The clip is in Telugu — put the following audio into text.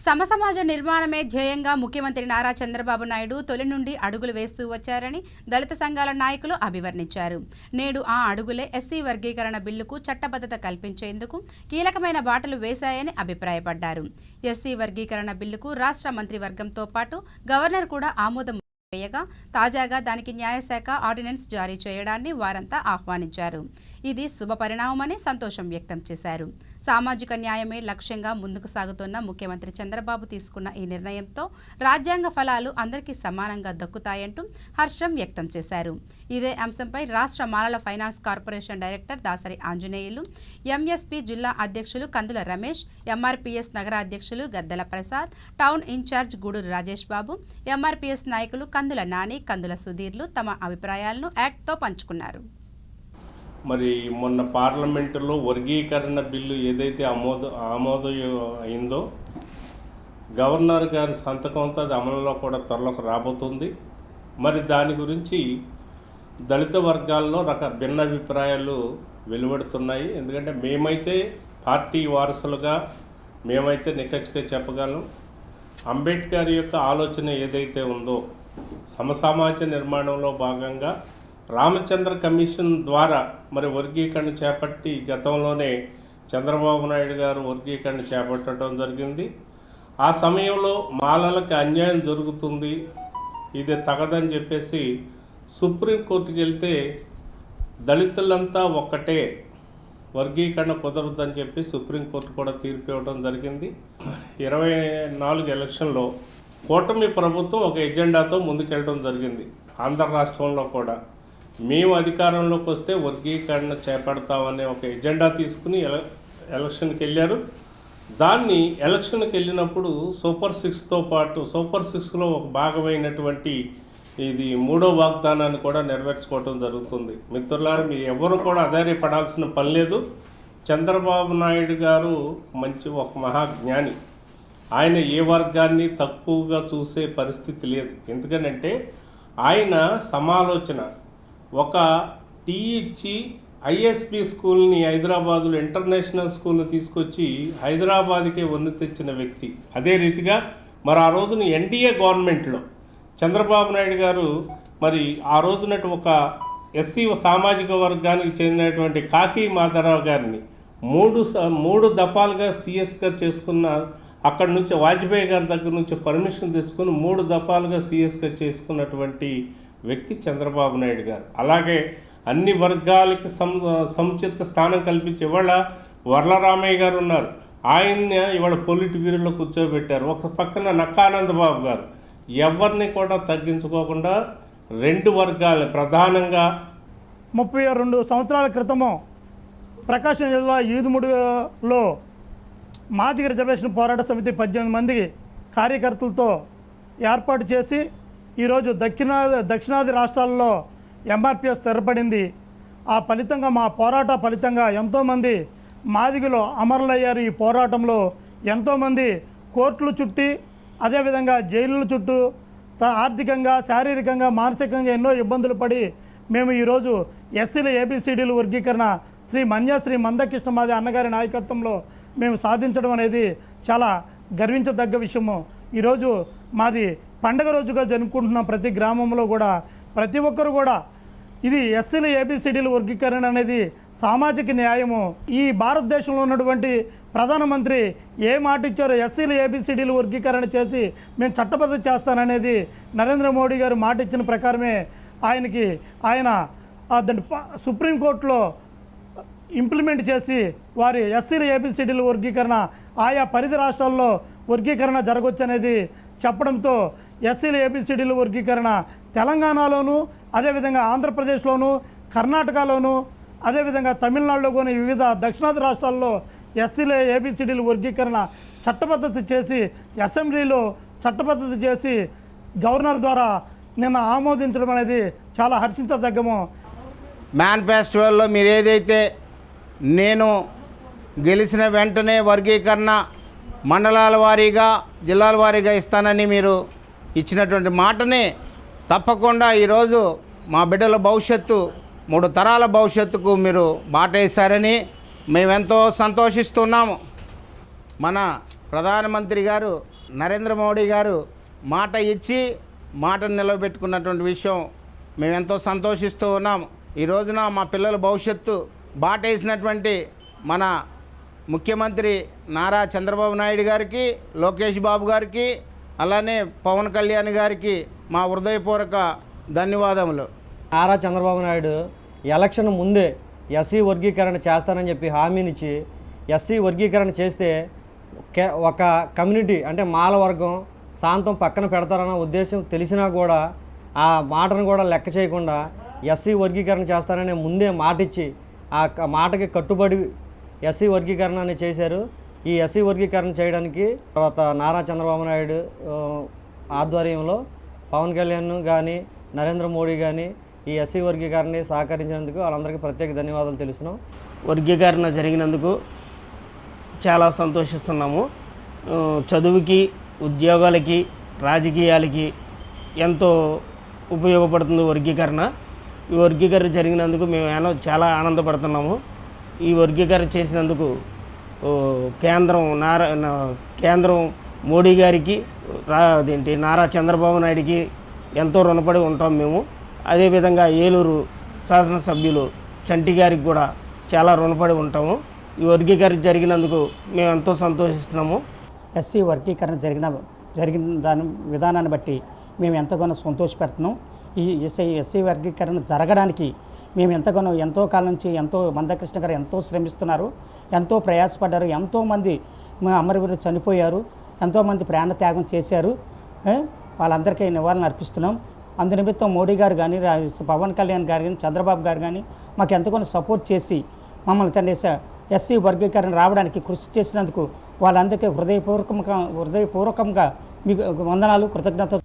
సమసమాజ నిర్మాణమే ధ్యేయంగా ముఖ్యమంత్రి నారా చంద్రబాబు నాయుడు తొలి నుండి అడుగులు వేస్తూ వచ్చారని దళిత సంఘాల నాయకులు అభివర్ణించారు. నేడు ఆ అడుగులే ఎస్సీ వర్గీకరణ బిల్లుకు చట్టబద్ధత కల్పించేందుకు కీలకమైన బాటలు వేశాయని అభిప్రాయపడ్డారు. ఎస్సీ వర్గీకరణ బిల్లుకు రాష్ట్ర మంత్రివర్గంతో పాటు గవర్నర్ కూడా ఆమోదం వేయగా తాజాగా దానికి న్యాయశాఖ ఆర్డినెన్స్ జారీ చేయడాన్ని వారంతా ఆహ్వానించారు. ఇది శుభ పరిణామమని సంతోషం వ్యక్తం చేశారు. సామాజిక న్యాయమే లక్ష్యంగా ముందుకు సాగుతున్న ముఖ్యమంత్రి చంద్రబాబు తీసుకున్న ఈ నిర్ణయంతో రాజ్యాంగ ఫలాలు అందరికీ సమానంగా దక్కుతాయంటూ హర్షం వ్యక్తం చేశారు. ఇదే అంశంపై రాష్ట్ర మాలల finance corporation director Dasari Anjaneyulu, MSP జిల్లా అధ్యక్షులు కందుల రమేష్, ఎంఆర్పీఎస్ నగర అధ్యక్షులు గద్దెల ప్రసాద్, టౌన్ ఇన్ఛార్జ్ గూడూరు రాజేష్ బాబు, ఎంఆర్పీఎస్ నాయకులు కందుల నాని, కందుల సుధీర్లు తమ అభిప్రాయాలను యాక్ట్తో పంచుకున్నారు. మరి మొన్న పార్లమెంటులో వర్గీకరణ బిల్లు ఏదైతే ఆమోదం అయిందో గవర్నర్ గారి సంతకంతో అది అమలులో కూడా త్వరలోకి రాబోతుంది. మరి దాని గురించి దళిత వర్గాల్లో భిన్న అభిప్రాయాలు వెలువడుతున్నాయి. ఎందుకంటే మేమైతే పార్టీ వారసులుగా మేమైతే నిక్కచ్చిగా చెప్పగలం, అంబేద్కర్ యొక్క ఆలోచన ఏదైతే ఉందో సమసమాజ నిర్మాణంలో భాగంగా రామచంద్ర కమిషన్ ద్వారా మరి వర్గీకరణ చేపట్టి గతంలోనే చంద్రబాబు నాయుడు గారు వర్గీకరణ చేపట్టడం జరిగింది. ఆ సమయంలో మాలలకు అన్యాయం జరుగుతుంది, ఇది తగదని చెప్పేసి సుప్రీంకోర్టుకి వెళ్తే దళితులంతా ఒక్కటే, వర్గీకరణ కుదరదని చెప్పి సుప్రీంకోర్టు కూడా తీర్పు ఇవ్వడం జరిగింది. 24 ఎలక్షన్లో కూటమి ప్రభుత్వం ఒక ఎజెండాతో ముందుకెళ్ళడం జరిగింది. ఆంధ్ర రాష్ట్రంలో కూడా మేము అధికారంలోకి వస్తే వర్గీకరణ చేపడతామనే ఒక ఎజెండా తీసుకుని ఎలక్షన్కి వెళ్ళారు. దాన్ని ఎలక్షన్కి వెళ్ళినప్పుడు సూపర్ 6తో పాటు సూపర్ 6లో ఒక భాగమైనటువంటి ఇది 3వ వాగ్దానాన్ని కూడా నెరవేర్చుకోవడం జరుగుతుంది. మిత్రులారా, మీ ఎవరు కూడా ఆధారపడాల్సిన పని లేదు. చంద్రబాబు నాయుడు గారు ఒక మహాజ్ఞాని. ఆయన ఏ వర్గాన్ని తక్కువగా చూసే పరిస్థితి లేదు. ఎందుకనంటే ఆయన సమాలోచన ఒక టీఈచ్చి ఐఎస్పి స్కూల్ని హైదరాబాదులో ఇంటర్నేషనల్ స్కూల్ని తీసుకొచ్చి హైదరాబాద్కే వన్ను తెచ్చిన వ్యక్తి. అదే రీతిగా మరి ఆ రోజున ఎన్డీఏ గవర్నమెంట్లో చంద్రబాబు నాయుడు గారు మరి ఆ రోజునట్టు ఒక ఎస్సీ సామాజిక వర్గానికి చెందినటువంటి కాకి మాధవరావు గారిని మూడు దఫాలుగా సిఎస్గా చేసుకున్న, అక్కడి నుంచి వాజ్పేయి గారి దగ్గర నుంచి పర్మిషన్ తెచ్చుకుని 3 దఫాలుగా సిఎస్గా చేసుకున్నటువంటి వ్యక్తి చంద్రబాబు నాయుడు గారు. అలాగే అన్ని వర్గాలకి సముచిత స్థానం కల్పించి ఇవాళ వర్లరామయ్య గారు ఉన్నారు, ఆయన్ని ఇవాళ పొలిట్ బ్యూరోలో కూర్చోబెట్టారు. ఒక పక్కన నక్కానందబాబు గారు. ఎవరిని కూడా తగ్గించుకోకుండా 2 వర్గాలని ప్రధానంగా 32 సంవత్సరాల క్రితము ప్రకాశం జిల్లా ఈదుముడిలో మాదిగ రిజర్వేషన్ పోరాట సమితి 18 మంది కార్యకర్తలతో ఏర్పాటు చేసి ఈరోజు దక్షిణాది రాష్ట్రాల్లో ఎంఆర్పిఎస్ స్థిరపడింది. ఆ ఫలితంగా మా పోరాట ఫలితంగా ఎంతోమంది మాదిగలు అమరులయ్యారు. ఈ పోరాటంలో ఎంతోమంది కోర్టులు చుట్టి, అదేవిధంగా జైళ్ళ చుట్టూ ఆర్థికంగా, శారీరకంగా, మానసికంగా ఎన్నో ఇబ్బందులు పడి మేము ఈరోజు ఎస్సీల ఏబిసిడీలు వర్గీకరణ శ్రీ మందకృష్ణమాది అన్నగారి నాయకత్వంలో మేము సాధించడం అనేది చాలా గర్వించదగ్గ విషయము. ఈరోజు మాది పండగ రోజుగా జరుపుకుంటున్న ప్రతి గ్రామంలో కూడా ప్రతి ఒక్కరు కూడా ఇది ఎస్సీల ఏబిసిడీల వర్గీకరణ అనేది సామాజిక న్యాయము. ఈ భారతదేశంలో ఉన్నటువంటి ప్రధానమంత్రి ఏ మాట ఇచ్చారో ఎస్సీల ఏబిసిడీల వర్గీకరణ చేసి మేము చట్టబద్ధ చేస్తాననేది నరేంద్ర మోడీ గారు మాట ఇచ్చిన ప్రకారమే ఆయన సుప్రీంకోర్టులో ఇంప్లిమెంట్ చేసి వారి ఎస్సీల ఏబిసిడీల వర్గీకరణ ఆయా పరిధి రాష్ట్రాల్లో వర్గీకరణ జరగవచ్చు అనేది చెప్పడంతో ఎస్సీల ఏబిసిడీల వర్గీకరణ తెలంగాణలోను, అదేవిధంగా ఆంధ్రప్రదేశ్లోను, కర్ణాటకలోను, అదేవిధంగా తమిళనాడులో కొన్ని వివిధ దక్షిణాది రాష్ట్రాల్లో ఎస్సీల ఏబిసిడీల వర్గీకరణ చట్టబద్ధత చేసి అసెంబ్లీలో చట్టబద్ధత చేసి గవర్నర్ ద్వారా నిన్న ఆమోదించడం అనేది చాలా హర్షించదగ్గము. మేనిఫెస్టోలో మీరు ఏదైతే నేను గెలిచిన వెంటనే వర్గీకరణ మండలాల వారీగా, జిల్లాల వారీగా ఇస్తానని మీరు ఇచ్చినటువంటి మాటని తప్పకుండా ఈరోజు మా బిడ్డల భవిష్యత్తు, 3 తరాల భవిష్యత్తుకు మీరు బాట వేశారని మేమెంతో సంతోషిస్తున్నాము. మన ప్రధానమంత్రి గారు నరేంద్ర మోడీ గారు మాట ఇచ్చి మాటను నిలబెట్టుకున్నటువంటి విషయం మేము ఎంతో సంతోషిస్తూ ఉన్నాం. ఈ రోజున మా పిల్లల భవిష్యత్తు బాటేసినటువంటి మన ముఖ్యమంత్రి నారా చంద్రబాబు నాయుడు గారికి, లోకేష్ బాబు గారికి, అలానే పవన్ కళ్యాణ్ గారికి మా హృదయపూర్వక ధన్యవాదములు. నారా చంద్రబాబు నాయుడు ఎలక్షన్ ముందే ఎస్సీ వర్గీకరణ చేస్తానని చెప్పి హామీనిచ్చి ఎస్సీ వర్గీకరణ చేస్తే ఒక కమ్యూనిటీ అంటే మాల వర్గం శాంతం పక్కన పెడతారన్న ఉద్దేశం తెలిసినా కూడా ఆ మాటను కూడా లెక్క చేయకుండా ఎస్సీ వర్గీకరణ చేస్తానని ముందే మాటిచ్చి ఆ మాటకి కట్టుబడి ఎస్సీ వర్గీకరణ అని చేశారు. ఈ ఎస్సీ వర్గీకరణ చేయడానికి తర్వాత నారా చంద్రబాబు నాయుడు ఆధ్వర్యంలో పవన్ కళ్యాణ్ కానీ నరేంద్ర మోడీ కానీ ఈ ఎస్సీ వర్గీకరణని సహకరించినందుకు వాళ్ళందరికీ ప్రత్యేక ధన్యవాదాలు తెలుస్తున్నాం. వర్గీకరణ జరిగినందుకు చాలా సంతోషిస్తున్నాము. చదువుకి, ఉద్యోగాలకి, రాజకీయాలకి ఎంతో ఉపయోగపడుతుంది వర్గీకరణ. ఈ వర్గీకరణ జరిగినందుకు మేము చాలా ఆనందపడుతున్నాము. ఈ వర్గీకరణ చేసినందుకు కేంద్రం మోడీ గారికి, నారా చంద్రబాబు నాయుడికి ఎంతో రుణపడి ఉంటాం మేము. అదేవిధంగా ఏలూరు శాసనసభ్యులు చంటి గారికి కూడా చాలా రుణపడి ఉంటాము. ఈ వర్గీకరణ జరిగినందుకు మేము ఎంతో సంతోషిస్తున్నాము. ఎస్సీ వర్గీకరణ జరిగిన దాని విధానాన్ని బట్టి మేము ఎంతగానో సంతోషపెడుతున్నాం. ఈ ఎస్సీ వర్గీకరణ జరగడానికి మేము ఎంతో కాలం నుంచి మందకృష్ణ గారు ఎంతో శ్రమిస్తున్నారు, ఎంతో ప్రయాసపడ్డారు, ఎంతోమంది అమరవీరులు చనిపోయారు, ఎంతోమంది ప్రాణత్యాగం చేశారు. వాళ్ళందరికీ నివాళులు అర్పిస్తున్నాం. అందునిమిత్తం మోడీ గారు కానీ, పవన్ కళ్యాణ్ గారు కానీ, చంద్రబాబు గారు కానీ మాకు ఎంతగానో సపోర్ట్ చేసి మమ్మల్ని తండ్రి ఎస్సీ వర్గీకరణ రావడానికి కృషి చేసినందుకు వాళ్ళందరికీ హృదయపూర్వకంగా మీకు వందనాలు, కృతజ్ఞతలు.